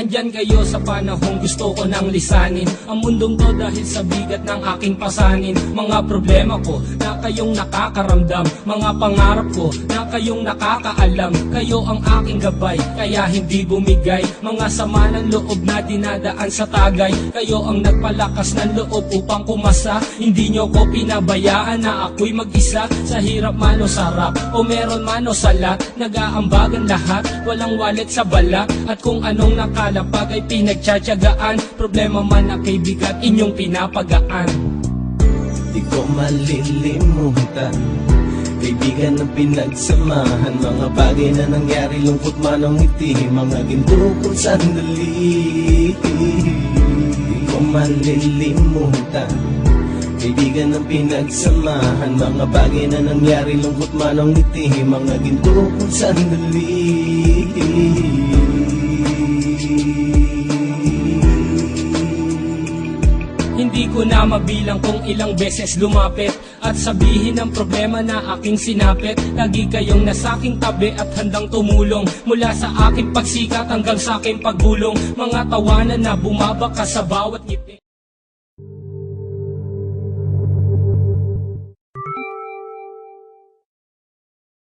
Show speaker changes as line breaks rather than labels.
Nandyan kayo sa panahong gusto ko nang lisanin ang mundong to dahil sa bigat ng aking pasanin. Mga problema ko na kayong nakakaramdam, mga pangarap ko na kayong nakakaalam. Kayo ang aking gabay, kaya hindi bumigay. Mga sama ng loob na dinadaan sa tagay, kayo ang nagpalakas ng loob upang kumasa. Hindi nyo ko pinabayaan na ako'y mag-isa. Sa hirap man o sarap, o meron man o salat, nag-aambagan lahat, walang walet sa balat. At kung anong nakalapag ay pinagtsatsagaan, problema man na kay bigat inyong pinapagaan.
Di ko malilimutan, kaibigan ng pinagsamahan, mga bagay na nangyari, lungkot man ang ngiti, mga ginto kong sandali. Di ko malilimutan, kaibigan ng pinagsamahan, mga bagay na nangyari, lungkot man ang ngiti, mga ginto kong sandali.
Hindi ko na mabilang kung ilang beses lumapit at sabihin ang problema na aking sinapit. Lagi kayong nasa aking tabi at handang tumulong, mula sa aking pagsikat hanggang sa aking paggulong. Mga tawanan na bumabaka sa bawat ngiti.